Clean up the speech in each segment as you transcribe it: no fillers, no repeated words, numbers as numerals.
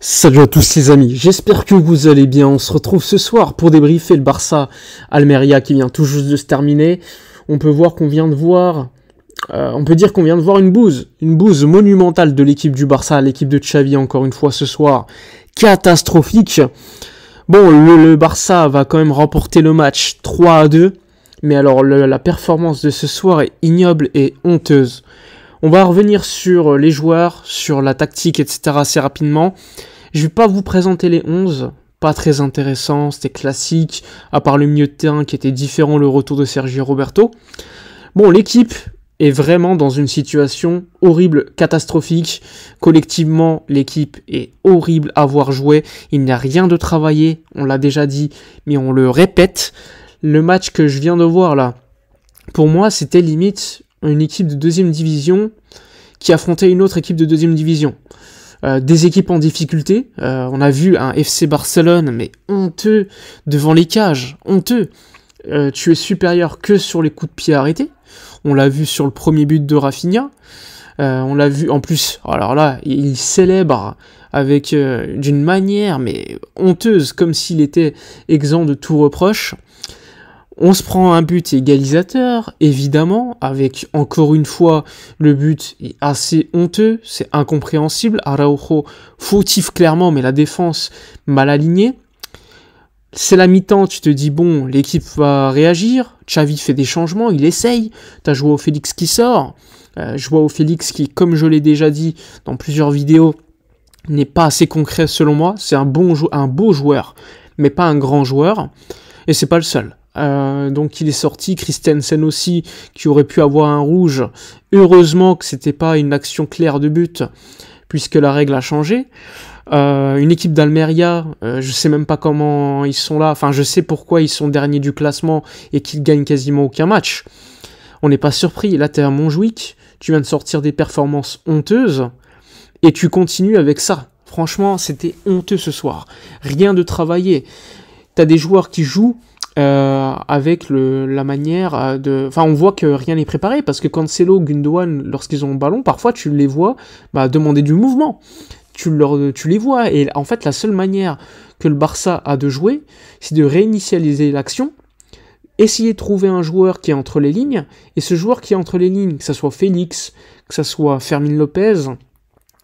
Salut à tous les amis, j'espère que vous allez bien. On se retrouve ce soir pour débriefer le Barça Almeria qui vient tout juste de se terminer. On peut voir qu'on vient de voir, on peut dire qu'on vient de voir une bouse monumentale de l'équipe du Barça, l'équipe de Xavi encore une fois ce soir, catastrophique. Bon, le Barça va quand même remporter le match 3-2, mais alors la performance de ce soir est ignoble et honteuse. On va revenir sur les joueurs, sur la tactique, etc. assez rapidement. Je vais pas vous présenter les 11, pas très intéressant, c'était classique, à part le milieu de terrain qui était différent, le retour de Sergio Roberto. Bon, l'équipe est vraiment dans une situation horrible, catastrophique. Collectivement, l'équipe est horrible à voir jouer. Il n'y a rien de travaillé, on l'a déjà dit, mais on le répète. Le match que je viens de voir là, pour moi, c'était limite une équipe de deuxième division qui affrontait une autre équipe de deuxième division. Des équipes en difficulté. On a vu un FC Barcelone, mais honteux devant les cages, honteux. Tu es supérieur que sur les coups de pied arrêtés. On l'a vu sur le premier but de Rafinha. On l'a vu en plus. Alors là, il célèbre avec d'une manière mais honteuse, comme s'il était exempt de tout reproche. On se prend un but égalisateur, évidemment, avec encore une fois le but est assez honteux, c'est incompréhensible. Araujo fautif clairement, mais la défense mal alignée. C'est la mi-temps, tu te dis bon, l'équipe va réagir. Xavi fait des changements, il essaye. T'as Joao Félix qui sort. Joao Félix qui, comme je l'ai déjà dit dans plusieurs vidéos, n'est pas assez concret selon moi. C'est un beau joueur, mais pas un grand joueur. Et c'est pas le seul. Donc il est sorti, Christensen aussi, qui aurait pu avoir un rouge. Heureusement que c'était pas une action claire de but, puisque la règle a changé. Une équipe d'Almeria, je sais même pas comment ils sont là, enfin je sais pourquoi ils sont derniers du classement et qu'ils gagnent quasiment aucun match. On n'est pas surpris, là t'es à Montjuic, tu viens de sortir des performances honteuses, et tu continues avec ça. Franchement, c'était honteux ce soir. Rien de travaillé. T'as des joueurs qui jouent avec la manière de... Enfin, on voit que rien n'est préparé, parce que Cancelo, Gundogan, lorsqu'ils ont le ballon, parfois tu les vois demander du mouvement. Tu les vois, et en fait, la seule manière que le Barça a de jouer, c'est de réinitialiser l'action, essayer de trouver un joueur qui est entre les lignes, et ce joueur qui est entre les lignes, que ce soit Félix, que ce soit Fermin Lopez,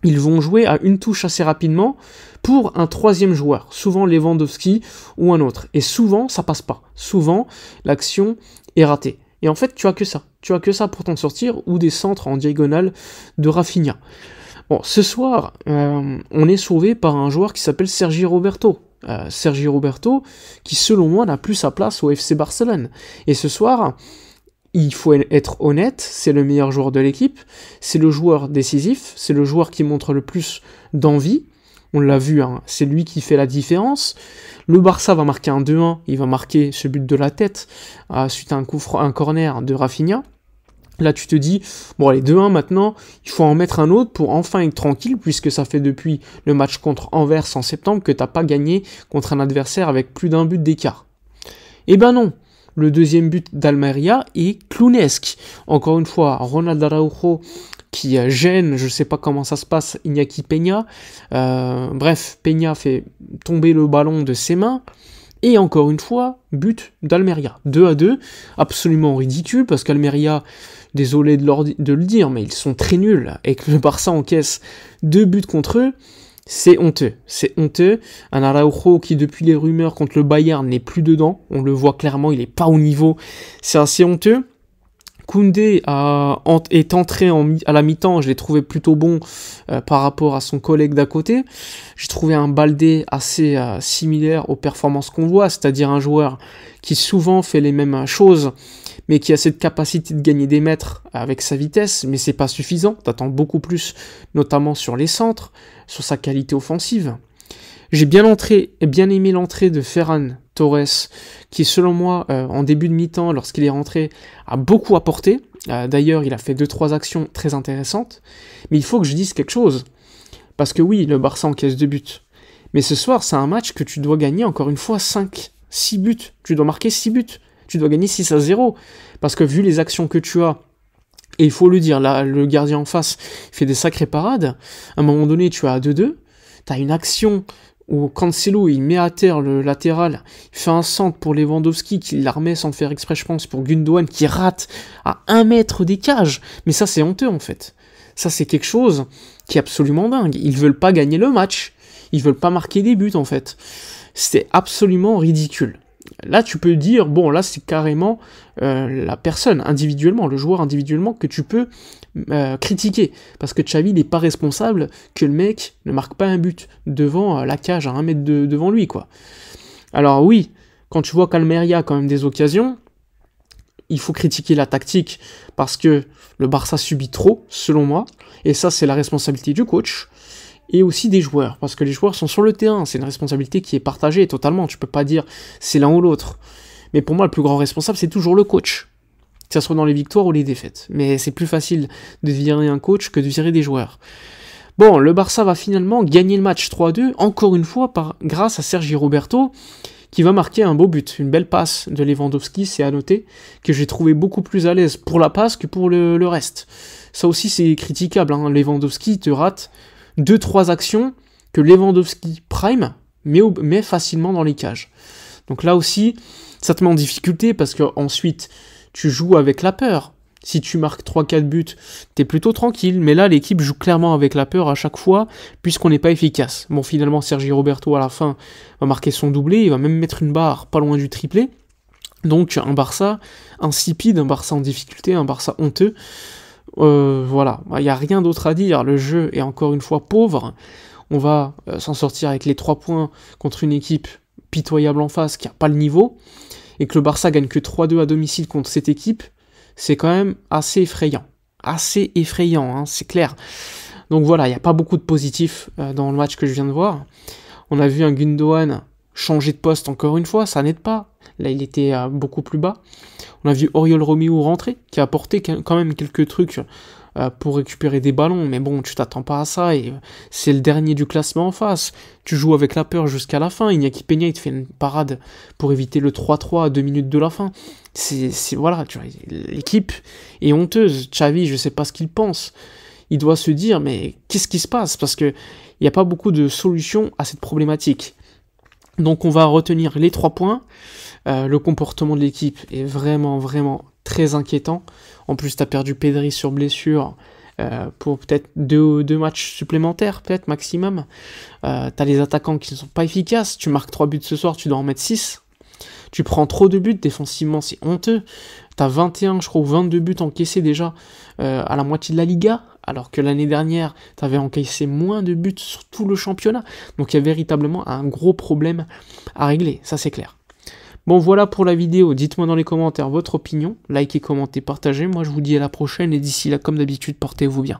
ils vont jouer à une touche assez rapidement pour un troisième joueur, souvent Lewandowski ou un autre. Et souvent, ça passe pas. Souvent, l'action est ratée. Et en fait, tu as que ça. Tu as que ça pour t'en sortir, ou des centres en diagonale de Rafinha. Bon, ce soir, on est sauvé par un joueur qui s'appelle Sergio Roberto. Sergio Roberto, qui selon moi n'a plus sa place au FC Barcelone. Et ce soir, il faut être honnête, c'est le meilleur joueur de l'équipe, c'est le joueur décisif, c'est le joueur qui montre le plus d'envie, on l'a vu, hein, c'est lui qui fait la différence. Le Barça va marquer un 2-1, il va marquer ce but de la tête, suite à un corner de Rafinha. Là tu te dis, bon allez 2-1 maintenant, il faut en mettre un autre pour enfin être tranquille, puisque ça fait depuis le match contre Anvers en septembre que t'as pas gagné contre un adversaire avec plus d'un but d'écart. Eh ben non. Le deuxième but d'Almeria est clownesque. Encore une fois, Ronald Araujo qui gêne, je ne sais pas comment ça se passe, Iñaki Peña. Bref, Peña fait tomber le ballon de ses mains. Et encore une fois, but d'Almeria. 2-2, absolument ridicule, parce qu'Almeria, désolé de le dire, mais ils sont très nuls. Et que le Barça encaisse 2 buts contre eux. C'est honteux, c'est honteux. Un Araujo qui, depuis les rumeurs contre le Bayern, n'est plus dedans. On le voit clairement, il n'est pas au niveau. C'est assez honteux. Koundé est entré à la mi-temps, je l'ai trouvé plutôt bon par rapport à son collègue d'à côté. J'ai trouvé un Baldé assez similaire aux performances qu'on voit, c'est-à-dire un joueur qui souvent fait les mêmes choses, mais qui a cette capacité de gagner des mètres avec sa vitesse, mais c'est pas suffisant, t'attends beaucoup plus, notamment sur les centres, sur sa qualité offensive. J'ai bien aimé l'entrée de Ferran Torres, qui selon moi, en début de mi-temps, lorsqu'il est rentré, a beaucoup apporté. D'ailleurs, il a fait 2-3 actions très intéressantes. Mais il faut que je dise quelque chose. Parce que oui, le Barça encaisse 2 buts. Mais ce soir, c'est un match que tu dois gagner, encore une fois, 6 buts. Tu dois marquer 6 buts. Tu dois gagner 6-0. Parce que vu les actions que tu as, et il faut le dire, là, le gardien en face fait des sacrées parades. À un moment donné, tu as 2-2. t'as une action où Cancelo, il met à terre le latéral, il fait un centre pour Lewandowski, qui la remet sans le faire exprès, je pense, pour Gundogan, qui rate à 1 mètre des cages. Mais ça, c'est honteux, en fait. Ça, c'est quelque chose qui est absolument dingue. Ils veulent pas gagner le match. Ils veulent pas marquer des buts, en fait. C'est absolument ridicule. Là, tu peux dire, bon, là, c'est carrément la personne individuellement, le joueur individuellement que tu peux critiquer. Parce que Xavi n'est pas responsable que le mec ne marque pas un but devant la cage à 1 mètre devant lui, quoi. Alors oui, quand tu vois qu'Almeria a quand même des occasions, il faut critiquer la tactique parce que le Barça subit trop, selon moi, et ça, c'est la responsabilité du coach. Et aussi des joueurs, parce que les joueurs sont sur le terrain, c'est une responsabilité qui est partagée totalement, tu peux pas dire c'est l'un ou l'autre. Mais pour moi, le plus grand responsable, c'est toujours le coach, que ce soit dans les victoires ou les défaites. Mais c'est plus facile de virer un coach que de virer des joueurs. Bon, le Barça va finalement gagner le match 3-2, encore une fois, grâce à Sergi Roberto, qui va marquer un beau but, une belle passe de Lewandowski, c'est à noter, que j'ai trouvé beaucoup plus à l'aise pour la passe que pour le reste. Ça aussi, c'est critiquable, hein. Lewandowski te rate 2-3 actions que Lewandowski prime, met facilement dans les cages. Donc là aussi, ça te met en difficulté parce que ensuite tu joues avec la peur. Si tu marques 3-4 buts, t'es plutôt tranquille, mais là l'équipe joue clairement avec la peur à chaque fois, puisqu'on n'est pas efficace. Bon, finalement, Sergi Roberto à la fin va marquer son doublé, il va même mettre une barre pas loin du triplé. Donc un Barça insipide, un Barça en difficulté, un Barça honteux. Voilà, il n'y a rien d'autre à dire, le jeu est encore une fois pauvre, on va s'en sortir avec les 3 points contre une équipe pitoyable en face qui n'a pas le niveau, et que le Barça gagne que 3-2 à domicile contre cette équipe, c'est quand même assez effrayant, hein, c'est clair. Donc voilà, il n'y a pas beaucoup de positifs dans le match que je viens de voir. On a vu un Gundogan changer de poste encore une fois, ça n'aide pas, là il était beaucoup plus bas. On a vu Oriol Romeu rentrer, qui a apporté quand même quelques trucs pour récupérer des ballons, mais bon, tu t'attends pas à ça, et c'est le dernier du classement en face. Tu joues avec la peur jusqu'à la fin, Iñaki Peña, il te fait une parade pour éviter le 3-3 à 2 minutes de la fin. Voilà, tu vois, l'équipe est honteuse. Xavi, je sais pas ce qu'il pense. Il doit se dire, mais qu'est-ce qui se passe? Parce que il n'y a pas beaucoup de solutions à cette problématique. Donc on va retenir les 3 points. Le comportement de l'équipe est vraiment très inquiétant. En plus, tu as perdu Pedri sur blessure pour peut-être 2 matchs supplémentaires, peut-être maximum. Tu as les attaquants qui ne sont pas efficaces. Tu marques 3 buts ce soir, tu dois en mettre 6. Tu prends trop de buts, défensivement, c'est honteux. Tu as 21, je crois, ou 22 buts encaissés déjà à la moitié de la Liga, alors que l'année dernière, tu avais encaissé moins de buts sur tout le championnat. Donc il y a véritablement un gros problème à régler, ça c'est clair. Bon, voilà pour la vidéo, dites-moi dans les commentaires votre opinion, likez, commentez, partagez, moi je vous dis à la prochaine, et d'ici là, comme d'habitude, portez-vous bien.